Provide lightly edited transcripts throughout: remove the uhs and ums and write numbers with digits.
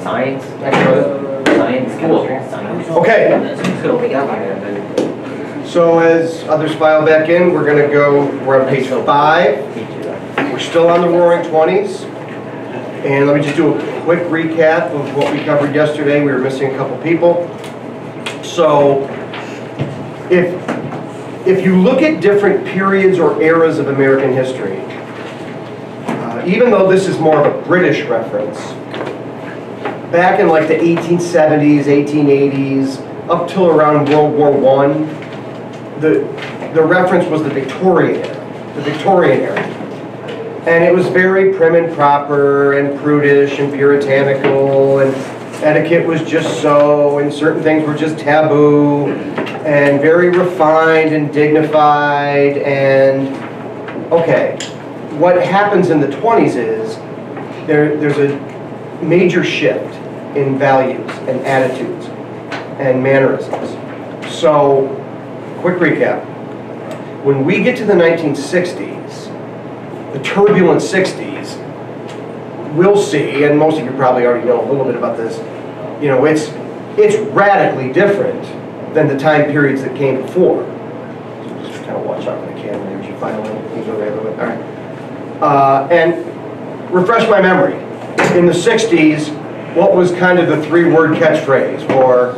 Science, science, chemistry, science. Okay. So as others file back in, we're on page 5. We're still on the Roaring Twenties. And let me just do a quick recap of what we covered yesterday. We were missing a couple people. So if you look at different periods or eras of American history, even though this is more of a British reference, back in like the 1870s, 1880s, up till around World War I, the reference was the Victorian era. And it was very prim and proper and prudish and puritanical, and etiquette was just so, and certain things were just taboo, and very refined and dignified. And okay, what happens in the 20s is there's a major shift in values and attitudes and mannerisms. So, quick recap. When we get to the 1960s, the turbulent 60s, we'll see, and most of you probably already know a little bit about this, you know, it's radically different than the time periods that came before. Just kind of watch out for the camera as you finally things over there. All right. And refresh my memory. In the 60s, what was kind of the 3-word catchphrase for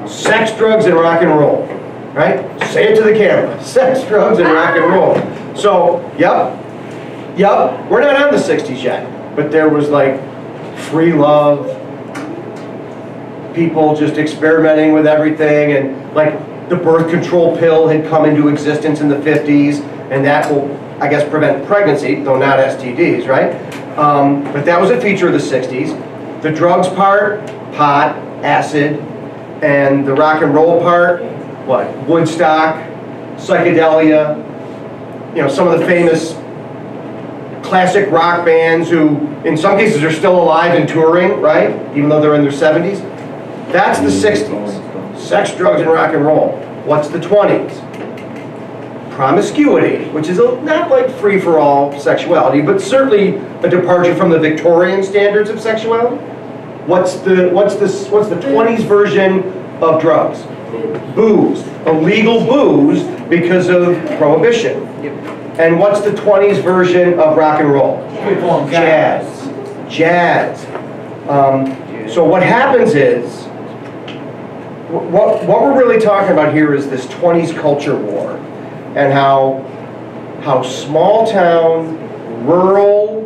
sex, drugs, and rock and roll? Right? Say it to the camera. Sex, drugs, and rock and roll. So, yep, we're not on the 60s yet, but there was like free love, people just experimenting with everything, and like the birth control pill had come into existence in the 50s, and that will, I guess, prevent pregnancy, though not STDs, right? But that was a feature of the 60s. The drugs part, pot, acid, and the rock and roll part, what? Woodstock, psychedelia, you know, some of the famous classic rock bands who, in some cases, are still alive and touring, right? Even though they're in their 70s. That's the 60s. Sex, drugs, and rock and roll. What's the 20s? Promiscuity, which is not like free-for-all sexuality, but certainly a departure from the Victorian standards of sexuality. What's the 20s version of drugs? Booze. Illegal booze because of prohibition. And what's the 20s version of rock and roll? Jazz. So what happens is, what we're really talking about here is this 20s culture war, and how small town, rural,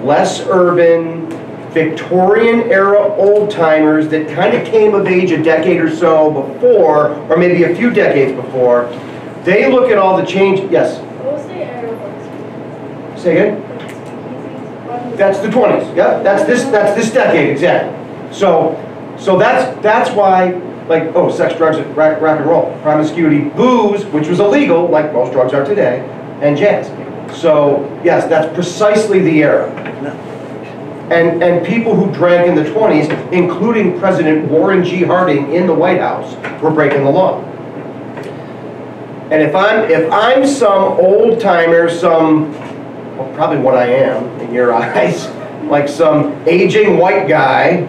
less urban, Victorian era old timers that kind of came of age a decade or so before, or maybe a few decades before, they look at all the change. Yes. Say again? That's the 20s. Yeah, that's this decade exactly. So that's why, like, oh, sex, drugs, rock and roll, promiscuity, booze, which was illegal, like most drugs are today, and jazz. So yes, that's precisely the era. And people who drank in the 20s, including President Warren G. Harding in the White House, were breaking the law. And if I'm some old timer, well, probably what I am in your eyes, like some aging white guy,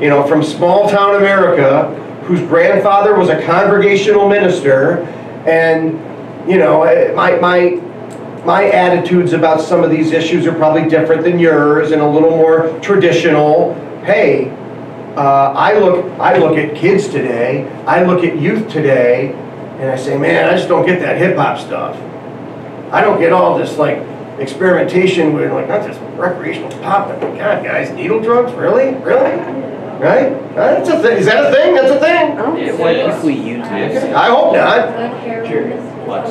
you know, from small town America, whose grandfather was a congregational minister, and you know, my attitudes about some of these issues are probably different than yours and a little more traditional. Hey, I look at kids today, I look at youth today, and I say, man, I just don't get that hip hop stuff. I don't get all this like experimentation with like not just recreational pop, but God, guys, needle drugs, really? Right? That's a thing. Is that a thing? That's a thing. Yeah, why people use it? I hope not.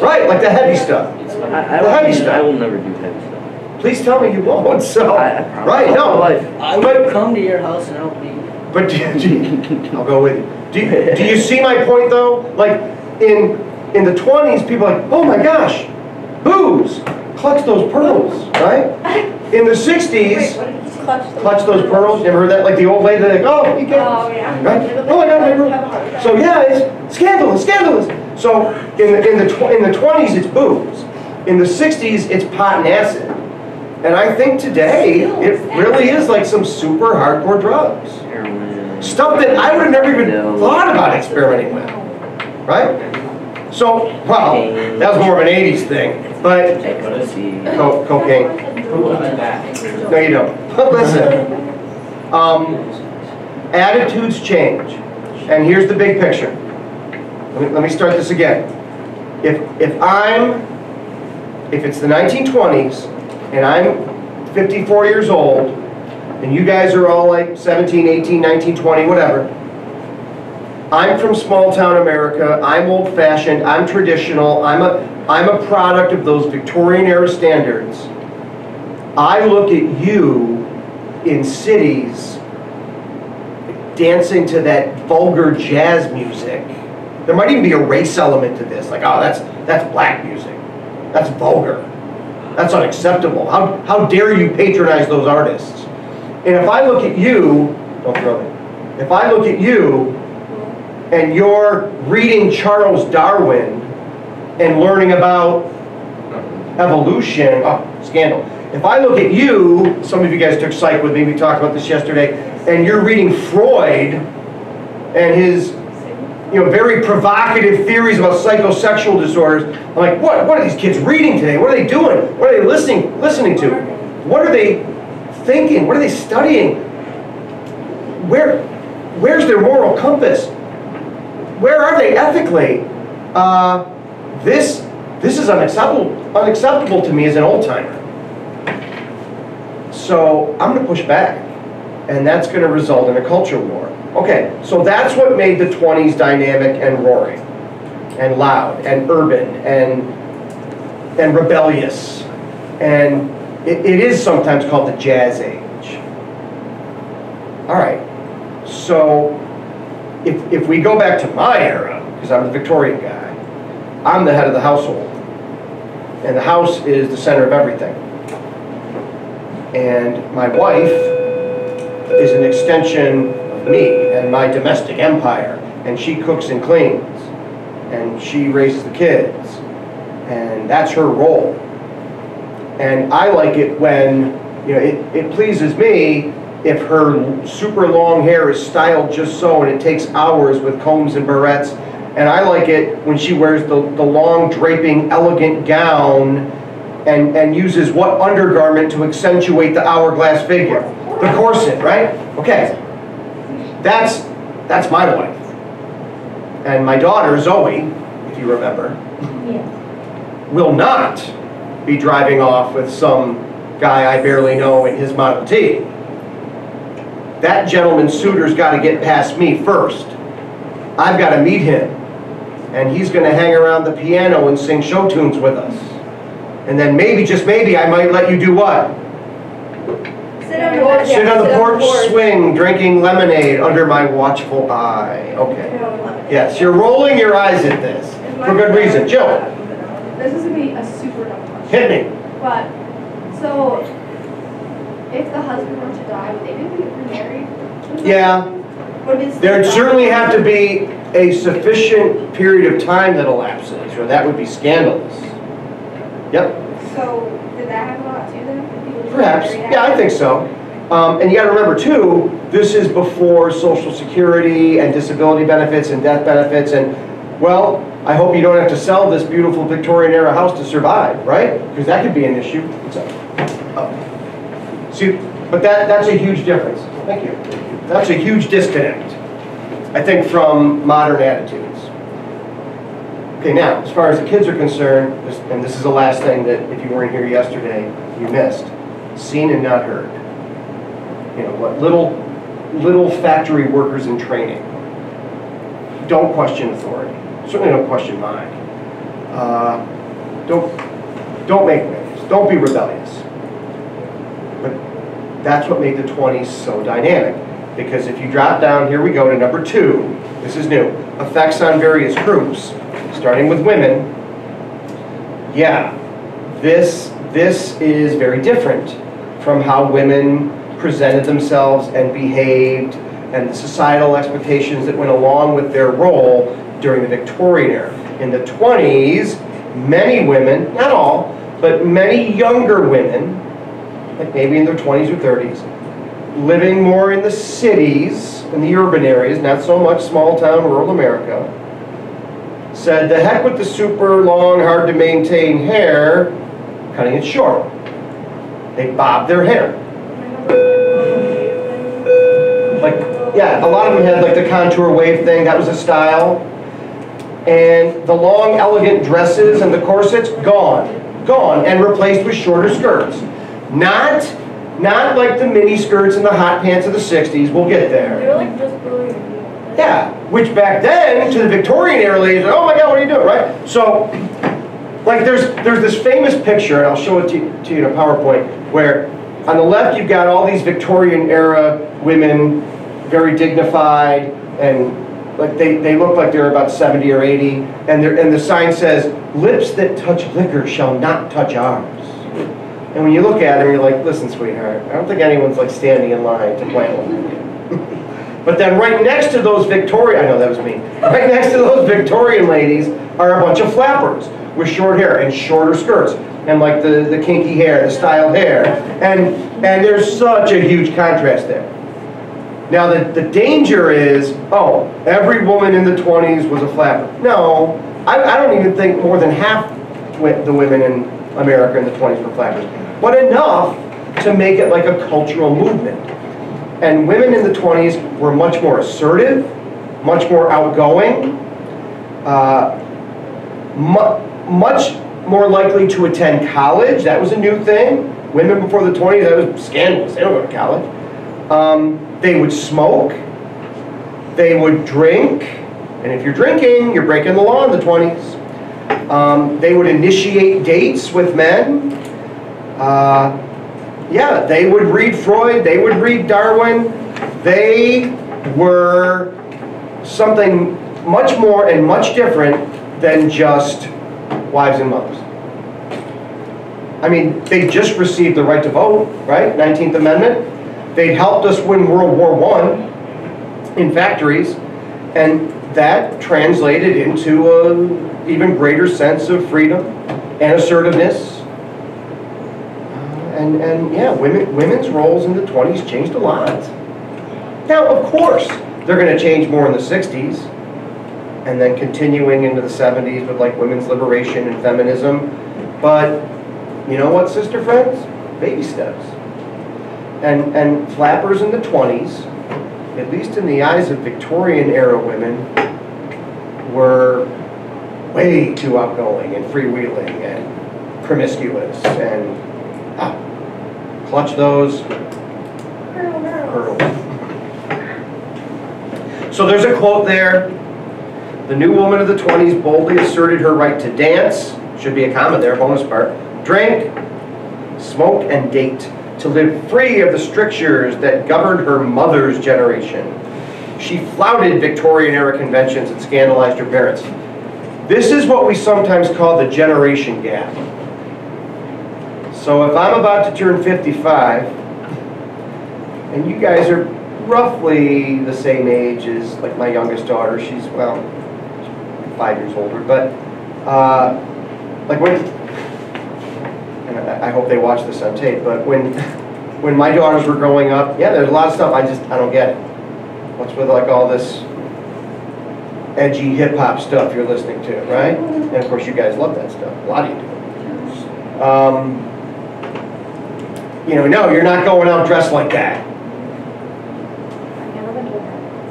Right, like the heavy stuff. I will never do heavy stuff. Please tell me you won't. So, right? No. I would come to your house and help you. But I'll go with you. Do you see my point though? Like in the 20s, people are like, oh my gosh, booze, clutch those pearls, right? In the 60s. Clutch those pearls. You ever heard that? Like the old lady, like, oh, you can't. Oh, yeah. Right? Oh my God, so yeah, it's scandalous. So in the 20s, it's booze. In the 60s, it's pot and acid. And I think today, it really is like some super hardcore drugs. Stuff that I would have never even thought about experimenting with, right? So, well, that was more of an 80s thing, but cocaine. No, you don't. But listen, attitudes change, and here's the big picture. Let me start this again. If it's the 1920s, and I'm 54 years old, and you guys are all like 17, 18, 19, 20, whatever. I'm from small town America, I'm old fashioned, I'm traditional, I'm a product of those Victorian era standards. I look at you in cities dancing to that vulgar jazz music. There might even be a race element to this, like, oh, that's black music. That's vulgar. That's unacceptable. How dare you patronize those artists? And if I look at you, don't throw me. If I look at you and you're reading Charles Darwin and learning about evolution, oh, scandal. If I look at you, some of you guys took psych with me, we talked about this yesterday, and you're reading Freud and his very provocative theories about psychosexual disorders. I'm like, what are these kids reading today? What are they doing? What are they listening to? What are they thinking? What are they studying? Where's their moral compass? Where are they ethically? This is unacceptable to me as an old-timer. So I'm going to push back, and that's going to result in a culture war. Okay, so that's what made the 20s dynamic and roaring, and loud, and urban, and rebellious. And it is sometimes called the Jazz Age. All right, so if we go back to my era, because I'm the Victorian guy, I'm the head of the household. And the house is the center of everything. And my wife is an extension of me and my domestic empire. And she cooks and cleans. And she raises the kids. And that's her role. And I like it when, it pleases me if her super long hair is styled just so and it takes hours with combs and barrettes. And I like it when she wears the long draping elegant gown and uses what undergarment to accentuate the hourglass figure? The corset, right? Okay. That's my wife. And my daughter, Zoe, if you remember, will not be driving off with some guy I barely know in his Model T. That gentleman's suitor's got to get past me first. I've got to meet him. And he's going to hang around the piano and sing show tunes with us. And then maybe, just maybe, I might let you do what? Sit on the porch swing, drinking lemonade under my watchful eye. Okay. Yes, you're rolling your eyes at this. For good reason. Jill. This is going to be a super dumb question. Hit me. But, so, if the husband were to die, would they be remarried? Yeah. There'd certainly have to be a sufficient period of time that elapses, or that would be scandalous. Yep. So, did that happen a lot too then? Perhaps. Yeah, I think so. And you got to remember too, this is before Social Security and disability benefits and death benefits, and well, I hope you don't have to sell this beautiful Victorian era house to survive, right? Because that could be an issue. See, but that's a huge difference. Thank you. That's a huge disconnect, I think, from modern attitudes. Okay, now, as far as the kids are concerned, and this is the last thing that, if you weren't here yesterday, you missed. Seen and not heard. What little factory workers in training. Don't question authority. Certainly don't question mine. Don't make waves. Don't be rebellious. But that's what made the 20s so dynamic. Because if you drop down, here we go to number 2. This is new. Effects on various groups, starting with women. Yeah, this is very different from how women presented themselves and behaved, and the societal expectations that went along with their role during the Victorian era. In the 20s, many women, not all, but many younger women like maybe in their 20s or 30s, living more in the cities, in the urban areas, not so much small town, rural America, said, the heck with the super long, hard to maintain hair, cutting it short. They bobbed their hair. Like, yeah, a lot of them had like the contour wave thing, that was a style. And the long, elegant dresses and the corsets, gone, and replaced with shorter skirts. Not like the mini skirts and the hot pants of the 60s, we'll get there. They were like just brilliant. Yeah, which back then, to the Victorian era ladies, like, oh my God, what are you doing, right? So, like there's this famous picture, and I'll show it to you in a PowerPoint, where on the left you've got all these Victorian era women, very dignified, and like they look like they're about 70 or 80, and the sign says, lips that touch liquor shall not touch ours. And when you look at them, you're like, listen, sweetheart, I don't think anyone's like standing in line to plant one with you. But then right next to those Victorian, I know that was me, right next to those Victorian ladies are a bunch of flappers with short hair and shorter skirts and like the kinky hair, the styled hair. And there's such a huge contrast there. Now the danger is, oh, every woman in the 20s was a flapper. No, I don't even think more than half the women in America in the 20s were flappers. But enough to make it like a cultural movement. And women in the 20s were much more assertive, much more outgoing, much more likely to attend college. That was a new thing. Women before the 20s, that was scandalous. They don't go to college. They would smoke. They would drink. And if you're drinking, you're breaking the law in the 20s. They would initiate dates with men. Yeah, they would read Freud, they would read Darwin. They were something much more and much different than just wives and mothers. I mean, they just received the right to vote, right? 19th Amendment. They'd helped us win World War I in factories, and that translated into an even greater sense of freedom and assertiveness. And yeah, women's roles in the 20s changed a lot. Now, of course, they're going to change more in the 60s, and then continuing into the 70s with like women's liberation and feminism. But you know what, sister friends? Baby steps. And flappers in the 20s, at least in the eyes of Victorian era women, were way too outgoing and freewheeling and promiscuous and clutch those pearls. So there's a quote there. The new woman of the 20s boldly asserted her right to dance, should be a comma there, bonus part, drink, smoke, and date, to live free of the strictures that governed her mother's generation. She flouted Victorian-era conventions and scandalized her parents. This is what we sometimes call the generation gap. So if I'm about to turn 55, and you guys are roughly the same age as like my youngest daughter, she's, well, 5 years older, but like when, and I hope they watch this on tape, but when my daughters were growing up, yeah, there's a lot of stuff I don't get it. What's with like all this edgy hip-hop stuff you're listening to, right? And of course you guys love that stuff, a lot of you do. You know, no, you're not going out dressed like that.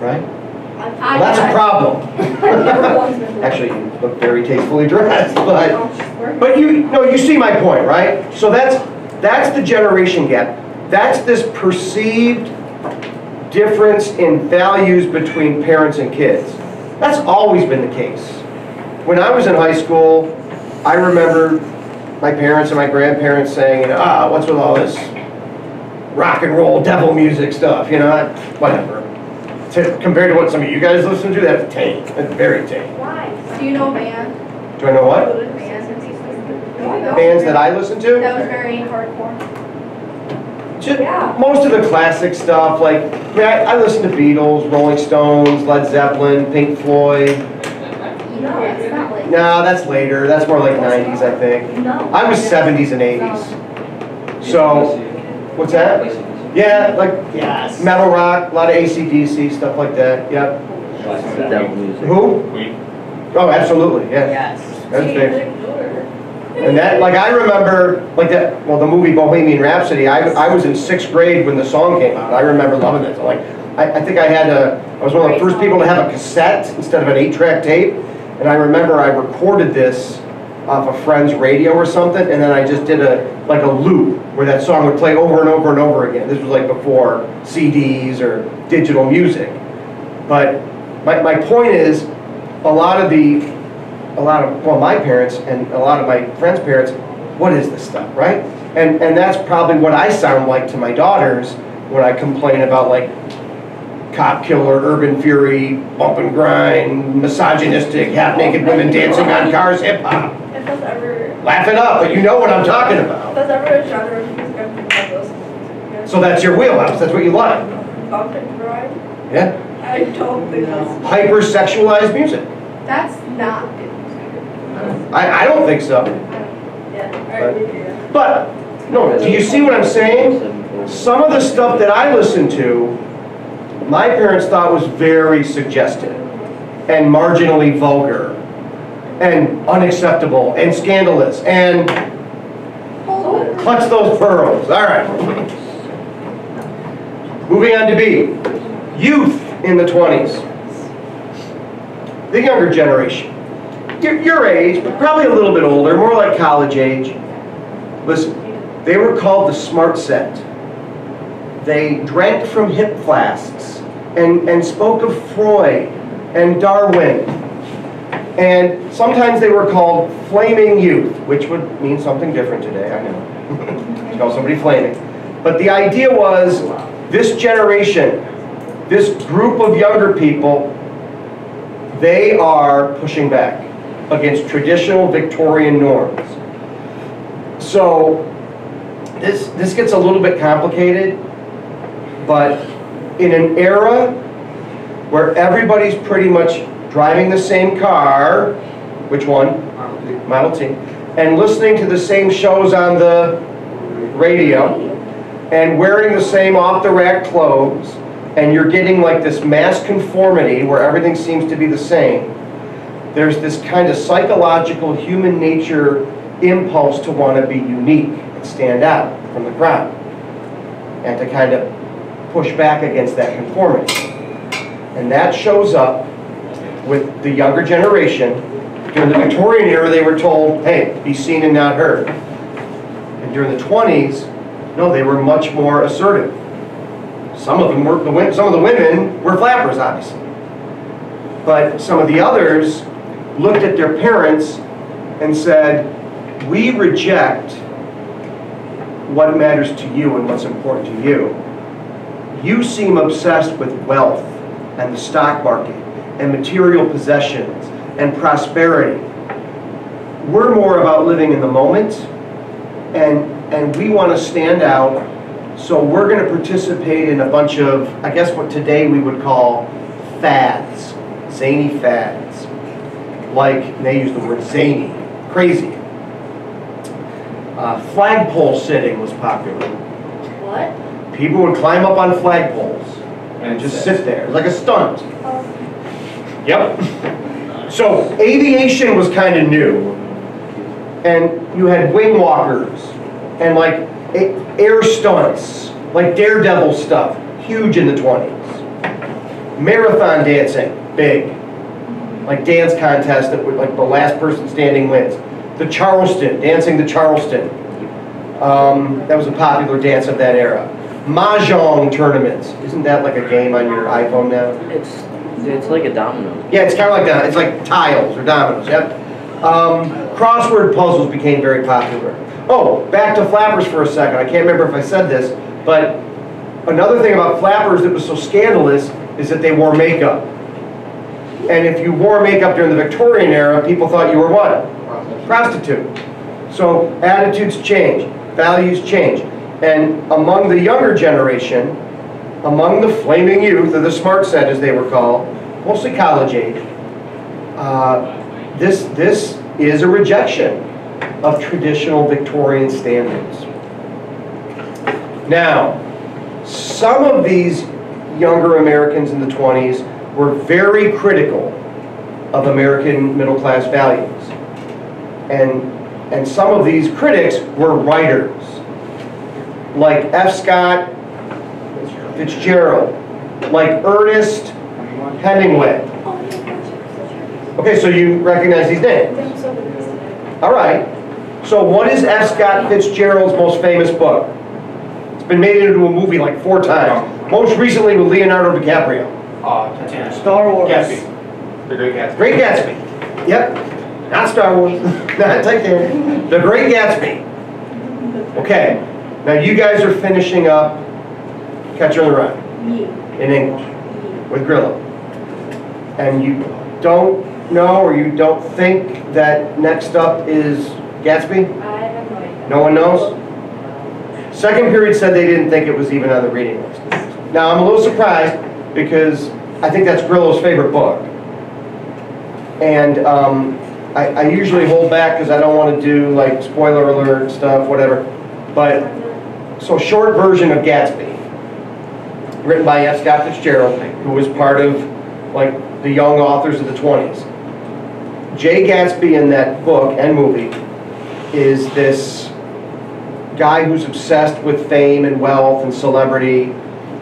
Right? Well, that's a problem. Actually, you look very tastefully dressed, but you see my point, right? So that's the generation gap. That's this perceived difference in values between parents and kids. That's always been the case. When I was in high school, I remember my parents and my grandparents saying, what's with all this rock and roll devil music stuff, you know, whatever. Compared to what some of you guys listen to, that's tame. That's very tame. Why? Do you know a band? Do I know what? Bands that I listen to? That was very hardcore. Just most of the classic stuff, like, I listen to Beatles, Rolling Stones, Led Zeppelin, Pink Floyd. No, it's not like. No, that's later. That's more like 90s, I think. No. I was 70s and 80s. So, What's that? Yeah, like Yes. metal rock, a lot of AC/DC, stuff like that, yep. Devil music. Who? Oh, absolutely, yeah. Yes. That's big. And that, like, I remember, like that, well, the movie Bohemian Rhapsody, I was in 6th grade when the song came out. I remember loving it. Like, I think I was one of the first people to have a cassette instead of an 8-track tape. And I remember I recorded this off a friend's radio or something, and then I just did a loop where that song would play over and over and over again. This was like before CDs or digital music. But my point is, well, my parents and a lot of my friends' parents, what is this stuff, right? And that's probably what I sound like to my daughters when I complain about, like, cop killer, urban fury, bump and grind, misogynistic, half-naked women dancing on cars, hip-hop. If that's ever, Laugh it up, but you know what I'm talking about. if that's ever a genre of music, I'm gonna those. So that's your wheelhouse, that's what you like. Bump and grind? Yeah? I don't think that's, Hyper-sexualized music. that's not good music. I don't think so. Yeah, alright, yeah. But, no, do you see what I'm saying? Some of the stuff that I listened to, my parents thought was very suggestive and marginally vulgar and unacceptable and scandalous and clutch those pearls. All right. Moving on to B. Youth in the 20s. The younger generation. Your age, but probably a little bit older, more like college age. Listen, they were called the smart set. They drank from hip flasks and spoke of Freud and Darwin. And sometimes they were called flaming youth, which would mean something different today, I know. You call somebody flaming. But the idea was, this generation, this group of younger people, they are pushing back against traditional Victorian norms. So this gets a little bit complicated, but in an era where everybody's pretty much driving the same car, which one? Model T, and listening to the same shows on the radio, and wearing the same off-the-rack clothes, and you're getting like this mass conformity where everything seems to be the same, there's this kind of psychological human nature impulse to want to be unique and stand out from the crowd, and to kind of push back against that conformity. And that shows up with the younger generation. During the Victorian era, they were told, hey, be seen and not heard. And during the 20s, no, they were much more assertive. Some of the women were flappers, obviously. But some of the others looked at their parents and said, we reject what matters to you and what's important to you. You seem obsessed with wealth and the stock market and material possessions and prosperity. We're more about living in the moment, and we want to stand out, so we're going to participate in a bunch of, I guess what today we would call fads, zany fads. Like, they use the word zany, crazy. Flagpole sitting was popular. What? People would climb up on flagpoles and just sit there. It was like a stunt. Yep. So aviation was kind of new. And you had wing walkers and like air stunts, like daredevil stuff, huge in the 20s. Marathon dancing, big. Like dance contests that would, like the last person standing wins. The Charleston, dancing the Charleston. That was a popular dance of that era. Mahjong tournaments. Isn't that like a game on your iPhone now? It's like a domino. Yeah, it's kind of like that. It's like tiles or dominoes, yep. Crossword puzzles became very popular. Oh, back to flappers for a second. I can't remember if I said this, but another thing about flappers that was so scandalous is that they wore makeup. And if you wore makeup during the Victorian era, people thought you were what? Prostitute. So attitudes change, values change. And among the younger generation, among the flaming youth, or the smart set as they were called, mostly college age, this is a rejection of traditional Victorian standards. Now, some of these younger Americans in the 20s were very critical of American middle-class values. And some of these critics were writers, like F. Scott Fitzgerald, like Ernest Hemingway. Okay, so you recognize these names. All right. So what is F. Scott Fitzgerald's most famous book? It's been made into a movie like 4 times. Most recently with Leonardo DiCaprio. Titanic. Star Wars. Gatsby. The Great Gatsby. Great Gatsby. Yep. Not Star Wars. Not Titanic. The Great Gatsby. Okay. Now you guys are finishing up Catcher in the Rye in English with Grillo. And you don't know or you don't think that next up is Gatsby? I have no idea. No one knows? Second period said they didn't think it was even on the reading list. Now I'm a little surprised because I think that's Grillo's favorite book. And I usually hold back because I don't want to do like spoiler alert stuff, whatever. But, so short version of Gatsby, written by F. Scott Fitzgerald, who was part of like the young authors of the 20s. Jay Gatsby in that book and movie is this guy who's obsessed with fame and wealth and celebrity,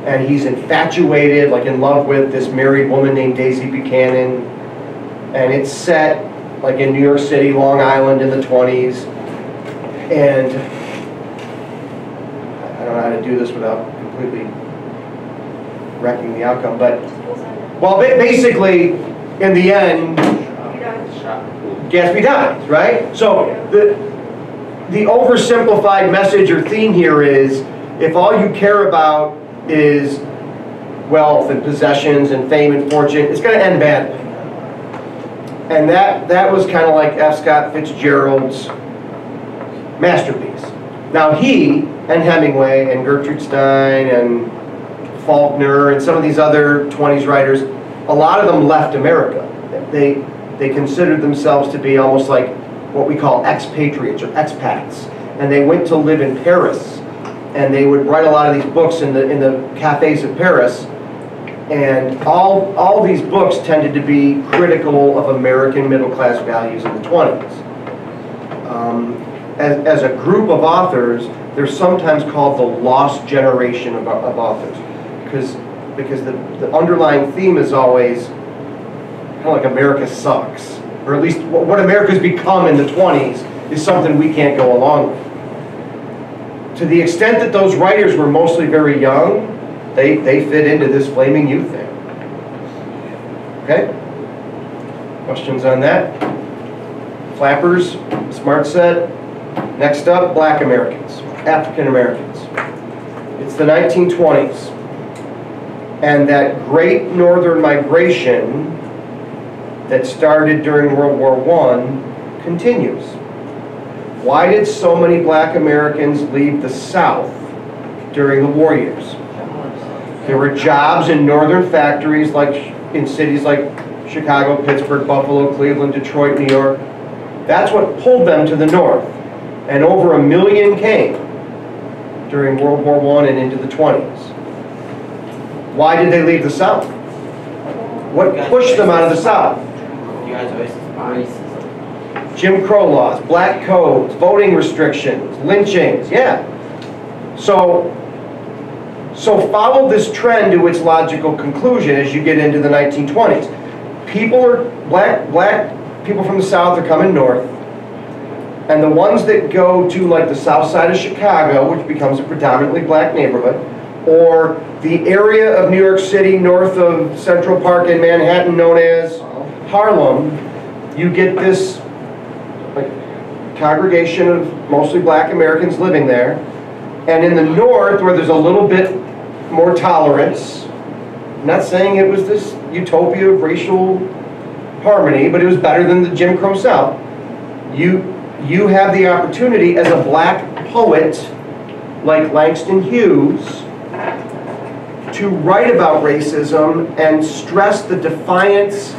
and he's infatuated, like in love with this married woman named Daisy Buchanan, and it's set like in New York City, Long Island in the 20s, and I don't know how to do this without completely wrecking the outcome, but, well, basically, in the end, Gatsby dies, right? So the oversimplified message or theme here is, if all you care about is wealth and possessions and fame and fortune, it's going to end badly. And that was kind of like F. Scott Fitzgerald's masterpiece. Now he and Hemingway and Gertrude Stein and Faulkner and some of these other 20s writers, a lot of them left America. They considered themselves to be almost like what we call expatriates or expats, and they went to live in Paris, and they would write a lot of these books in the cafes of Paris, and all these books tended to be critical of American middle-class values in the 20s. As a group of authors, they're sometimes called the lost generation of authors, because the underlying theme is always kind of like America sucks, or at least what America's become in the 20s is something we can't go along with. To the extent that those writers were mostly very young, they fit into this flaming youth thing. Okay? Questions on that? Flappers, smart set. Next up, Black Americans, African Americans. It's the 1920s, and that great northern migration that started during World War I continues. Why did so many Black Americans leave the South during the war years? There were jobs in northern factories, like in cities like Chicago, Pittsburgh, Buffalo, Cleveland, Detroit, New York. That's what pulled them to the north. And over 1 million came during World War I and into the 20s. Why did they leave the South? What pushed them out of the South? Jim Crow laws, black codes, voting restrictions, lynchings, yeah. So follow this trend to its logical conclusion as you get into the 1920s. Black people from the South are coming north, and the ones that go to like the south side of Chicago, which becomes a predominantly black neighborhood, or the area of New York City north of Central Park in Manhattan known as Harlem, you get this like congregation of mostly Black Americans living there. And in the north, where there's a little bit more tolerance, I'm not saying it was this utopia of racial harmony, but it was better than the Jim Crow South. You have the opportunity as a black poet like Langston Hughes to write about racism and stress the defiance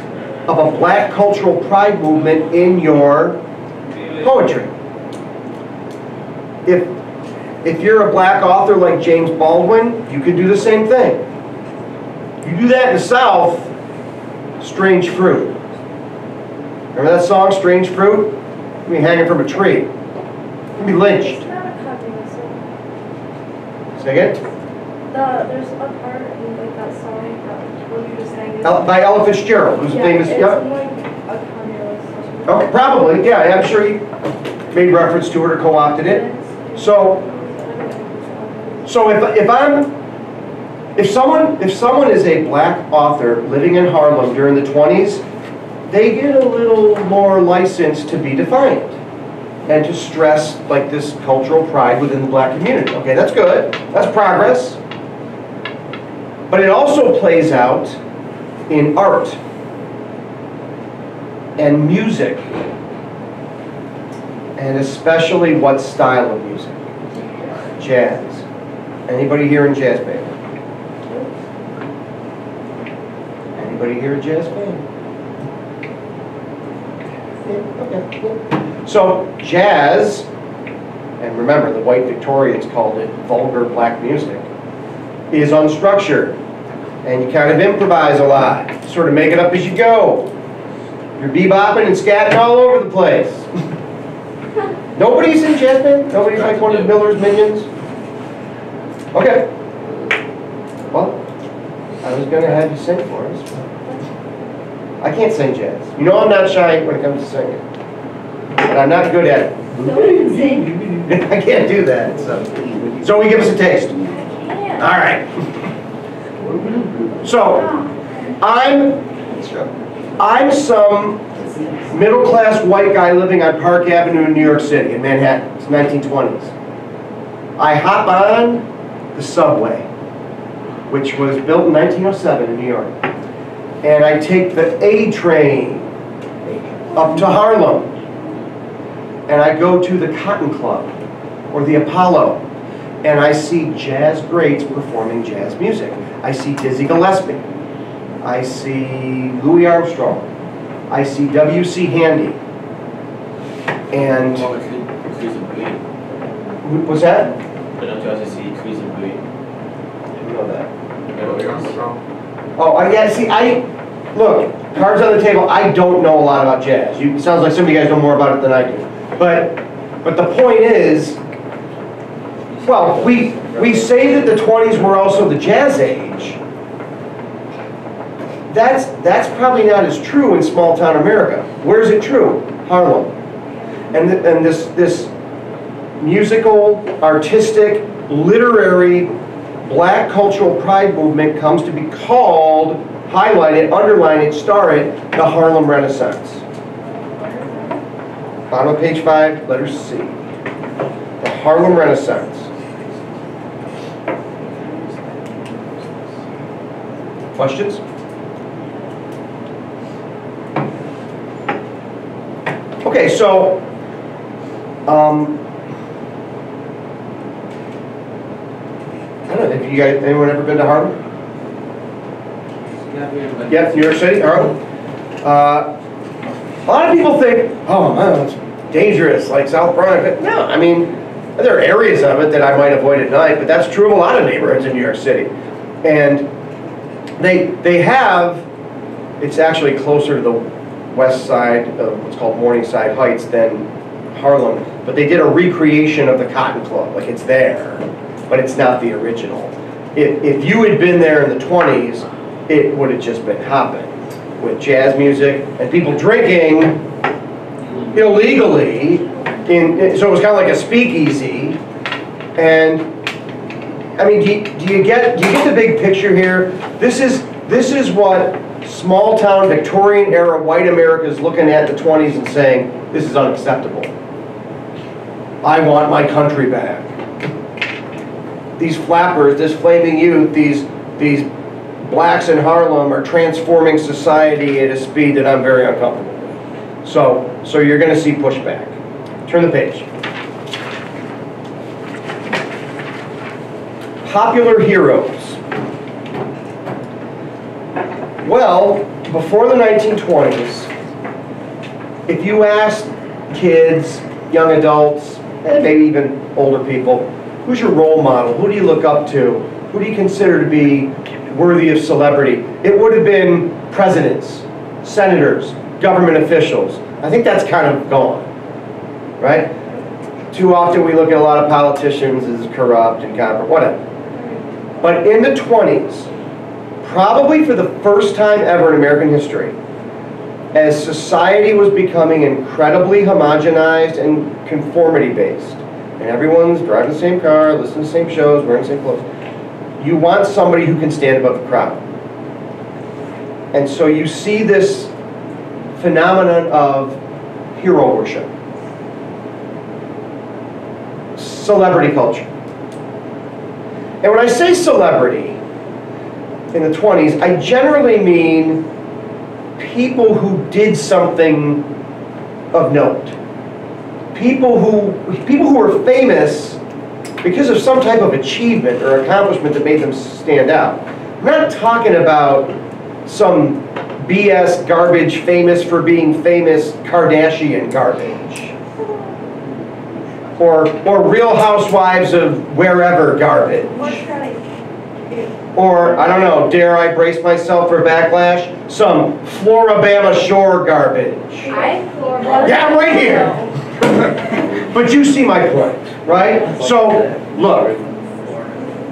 of a black cultural pride movement in your poetry. if you're a black author like James Baldwin, you could do the same thing. You do that in the South, strange fruit. Remember that song, Strange Fruit? You'd be hanging from a tree. You'd be lynched. It's not a communism. Say again? There's a part in like that song that what you were saying. By Ella Fitzgerald, who's famous. It's Yep. like a communist. Okay, probably, yeah, I'm sure he made reference to it or co-opted it. So if someone is a black author living in Harlem during the 20s, they get a little more license to be defiant and to stress like this cultural pride within the black community. Okay, that's good. That's progress. But it also plays out in art and music, and especially what style of music? Jazz. Anybody here in jazz band? Anybody here in jazz band? Yeah, okay. So jazz, and remember the white Victorians called it vulgar black music, is unstructured, and you kind of improvise a lot, sort of make it up as you go. You're bebopping and scatting all over the place. Nobody's in jazz band? Nobody's like one of Miller's minions? Okay. Well, I was going to have you sing for us. I can't sing jazz. You know I'm not shy when it comes to singing. But I'm not good at it. No one can sing. I can't do that. So we give us a taste. I can't. All right. So, I'm some middle-class white guy living on Park Avenue in New York City, in Manhattan. It's 1920s. I hop on the subway, which was built in 1907 in New York. And I take the A train up to Harlem. And I go to the Cotton Club, or the Apollo. And I see jazz greats performing jazz music. I see Dizzy Gillespie. I see Louis Armstrong. I see W.C. Handy. And what's that? But don't you also see Chris and Louis? Didn't know that. Oh, yeah, see, look, cards on the table, I don't know a lot about jazz. It sounds like some of you guys know more about it than I do. But the point is, well, we say that the 20s were also the jazz age. That's probably not as true in small town America. Where is it true? Harlem. And this musical, artistic, literary, black cultural pride movement comes to be called, highlighted, underlined, star it, the Harlem Renaissance. Bottom of page 5, letter C. The Harlem Renaissance. Questions? Okay, so I don't know, have you guys, anyone ever been to Harlem? Yeah, New York City, Harlem. A lot of people think, oh man, it's dangerous, like South Bronx. No, I mean, there are areas of it that I might avoid at night, but that's true of a lot of neighborhoods in New York City. And they have, it's actually closer to the west side of what's called Morningside Heights than Harlem, but they did a recreation of the Cotton Club, like it's there, but it's not the original. If you had been there in the 20s, it would have just been hopping with jazz music and people drinking illegally, so it was kind of like a speakeasy. And I mean, do you get the big picture here? This is what small town Victorian era white America is looking at the 20s and saying, this is unacceptable. I want my country back. These flappers, this flaming youth, these blacks in Harlem are transforming society at a speed that I'm very uncomfortable with. So you're going to see pushback. Turn the page. Popular heroes. Well, before the 1920s, if you asked kids, young adults, and maybe even older people, Who's your role model? Who do you look up to? Who do you consider to be worthy of celebrity? It would have been presidents, senators, government officials. I think that's kind of gone, right? Too often we look at a lot of politicians as corrupt and whatever. But in the 20s, probably for the first time ever in American history, as society was becoming incredibly homogenized and conformity-based, and everyone's driving the same car, listening to the same shows, wearing the same clothes, you want somebody who can stand above the crowd. And so you see this phenomenon of hero worship, celebrity culture. And when I say celebrity in the 20s, I generally mean people who did something of note. People who were famous because of some type of achievement or accomplishment that made them stand out. I'm not talking about some BS garbage, famous for being famous, Kardashian garbage. Or Real Housewives of wherever garbage. Or, I don't know, dare I brace myself for backlash? Some Floribama Shore garbage. Yeah, I'm right here. But you see my point, right? So, look,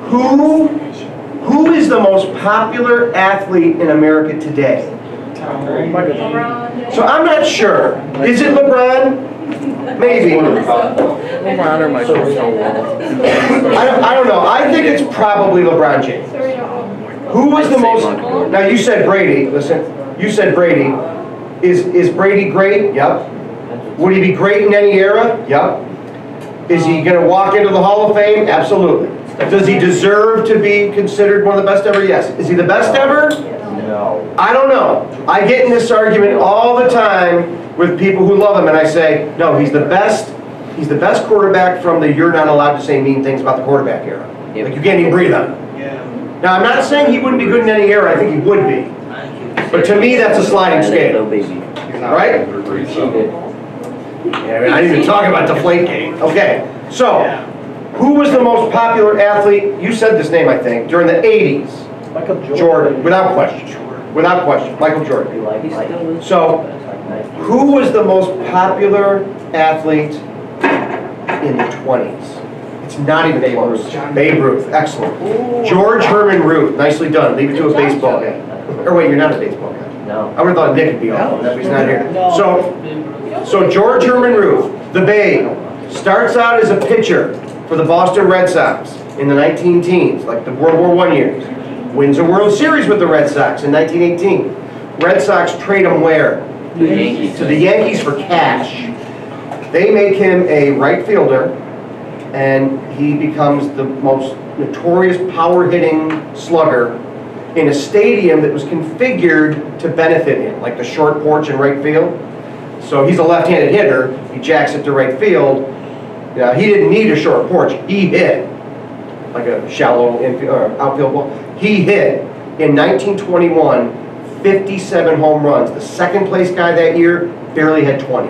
who is the most popular athlete in America today? So I'm not sure. Is it LeBron? Maybe. LeBron or Michael. I don't know. I think it's probably LeBron James. Who was the most? Now you said Brady. Listen, you said Brady. Is Brady great? Yep. Would he be great in any era? Yep. Is he going to walk into the Hall of Fame? Absolutely. Does he deserve to be considered one of the best ever? Yes. Is he the best ever? No. I don't know. I get in this argument all the time with people who love him, and I say, no, he's the best. He's the best quarterback from the you're not allowed to say mean things about the quarterback era. Yep. Like you can't even breathe on him. Now I'm not saying he wouldn't be good in any era. I think he would be. But to me, that's a sliding scale, right? Yeah, I mean, I didn't even talk about Deflategate. Okay, so who was the most popular athlete? You said this name, I think, during the '80s. Michael Jordan, without question. Without question, Michael Jordan. So, who was the most popular athlete in the 20s? It's not even close. Babe Ruth, excellent. George Herman Ruth, nicely done. Leave it to a baseball guy. Or wait, you're not a baseball guy. No. I would have thought Nick would be on, but he's not here. So George Herman Ruth, the Babe, starts out as a pitcher for the Boston Red Sox in the 19-teens, like the World War I years. Wins a World Series with the Red Sox in 1918. Red Sox trade him where? The Yankees. To the Yankees for cash. They make him a right fielder, and he becomes the most notorious power-hitting slugger in a stadium that was configured to benefit him, like the short porch in right field. So he's a left-handed hitter. He jacks it to right field. He didn't need a short porch. He hit like a shallow outfield ball. He hit in 1921 57 home runs. The second place guy that year barely had 20.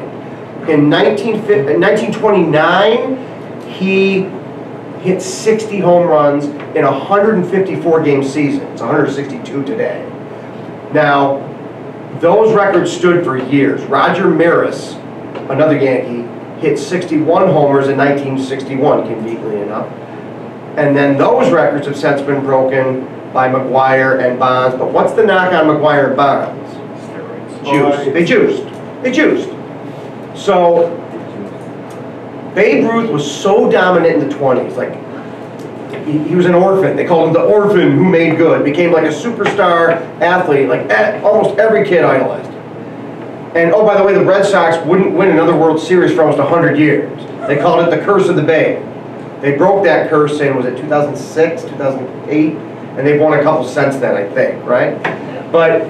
In 1929, he hit 60 home runs in a 154-game season. It's 162 today. Now, those records stood for years. Roger Maris, another Yankee, hit 61 homers in 1961, conveniently enough. And then those records have since been broken by McGuire and Bonds. But what's the knock on McGuire and Bonds? Juice. They juiced. They juiced. So, Babe Ruth was so dominant in the 20s. Like, he was an orphan. They called him the orphan who made good. Became like a superstar athlete. Like, almost every kid idolized him. And, oh, by the way, the Red Sox wouldn't win another World Series for almost 100 years. They called it the curse of the Babe. They broke that curse in, was it 2006, 2008? And they've won a couple since then, I think, right? But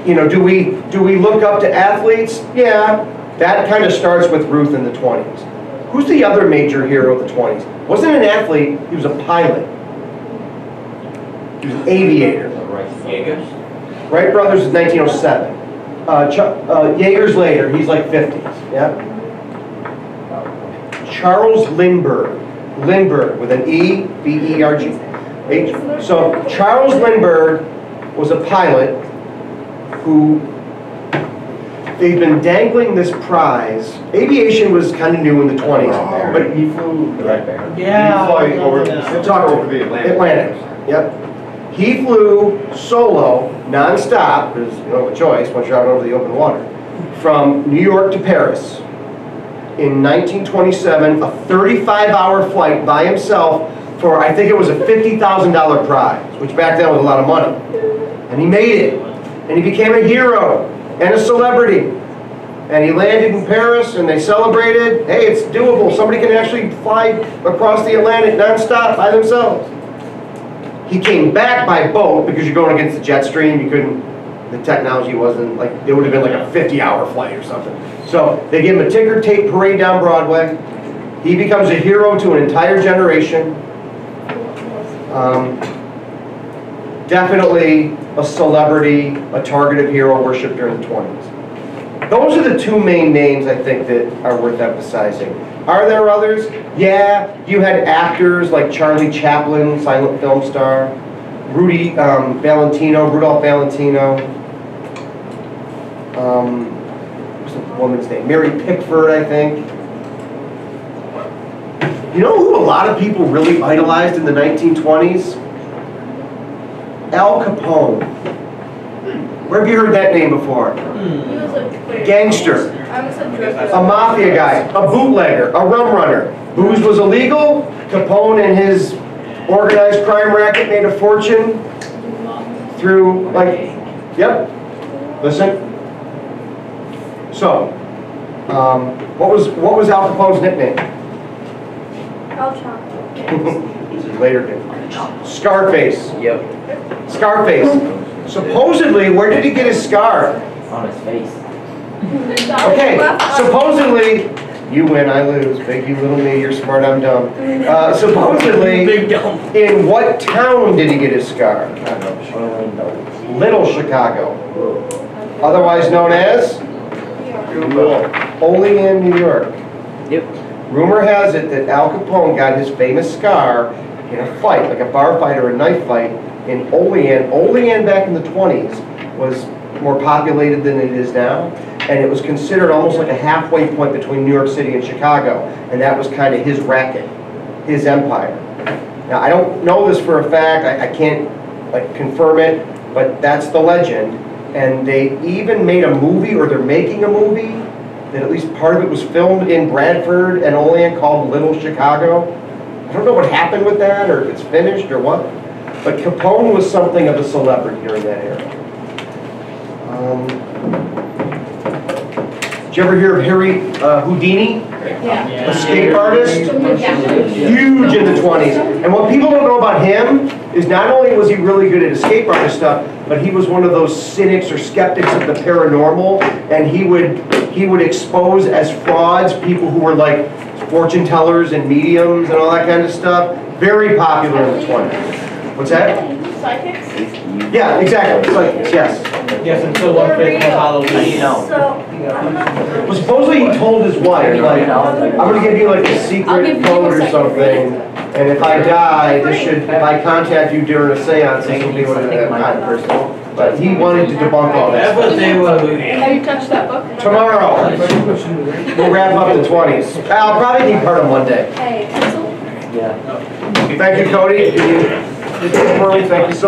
you know, do we look up to athletes? Yeah, that kind of starts with Ruth in the 20s. Who's the other major hero of the 20s? Wasn't an athlete, he was a pilot. He was an aviator. Wright Brothers is 1907. Yeager's later, he's like 50s, yeah? Charles Lindbergh. Lindbergh with an E, B-E-R-G. So Charles Lindbergh was a pilot who they've been dangling this prize. Aviation was kind of new in the 20s, but he flew. Yeah. He flew over, talk over the Atlantic. Atlantic. Yep. He flew solo, non-stop, because you don't have a choice once you're out over the open water, from New York to Paris in 1927, a 35-hour flight by himself for, I think it was a $50,000 prize, which back then was a lot of money. And he made it, and he became a hero and a celebrity. And he landed in Paris, and they celebrated, hey, it's doable. Somebody can actually fly across the Atlantic non-stop by themselves. He came back by boat, because you're going against the jet stream. You couldn't, the technology wasn't, like, it would have been like a 50-hour flight or something. So they give him a ticker tape parade down Broadway. He becomes a hero to an entire generation. Definitely a celebrity, a target of hero worship during the 20s. Those are the two main names I think that are worth emphasizing. Are there others? Yeah, you had actors like Charlie Chaplin, silent film star, Rudolph Valentino. What's the woman's name? Mary Pickford, I think. You know who a lot of people really idolized in the 1920s? Al Capone. Where have you heard that name before? He was a Gangster. I was a drug A mafia guy, a bootlegger, a rum runner. Booze was illegal. Capone and his organized crime racket made a fortune through, like, yep. Listen. So, what was Al Capone's nickname? El Chapo. This is later. Scarface. Yep. Scarface. Supposedly, where did he get his scar? On his face. Okay, supposedly, you win, I lose. Big you, little me, you're smart, I'm dumb. Supposedly, Big dumb. in what town did he get his scar? Little Chicago. Otherwise known as? Ullman, New York. Yep. Rumor has it that Al Capone got his famous scar in a fight, like a bar fight or a knife fight, in Ullman. Ullman back in the 20s was more populated than it is now, and it was considered almost like a halfway point between New York City and Chicago, and that was kind of his racket, his empire. Now, I don't know this for a fact, I can't like confirm it, but that's the legend, and they even made a movie, or they're making a movie, that at least part of it was filmed in Bradford and Ullman, called Little Chicago. I don't know what happened with that, or if it's finished, or what. But Capone was something of a celebrity during that era. Did you ever hear of Harry Houdini? Yeah. Escape artist? Yeah. Huge in the 20s. And what people don't know about him is not only was he really good at escape artist stuff, but he was one of those cynics or skeptics of the paranormal, and he would expose as frauds people who were like fortune tellers and mediums and all that kind of stuff. Very popular in the 20s. What's that? Psychics? Yeah, exactly. It's like, yes. Yes, until one faithful Halloween. How do you know? So, Well, supposedly he told his wife, like, I'm going to give you like a I'll give secret you code a or second something, and if I die, if I contact you during a seance, this will be what it personal. But he wanted to debunk all That's that. what they were. have you touched that book? Tomorrow, we'll wrap up the 20s. I'll probably need part of one day. Hey, pencil? Yeah. Thank you, Cody. Thank you so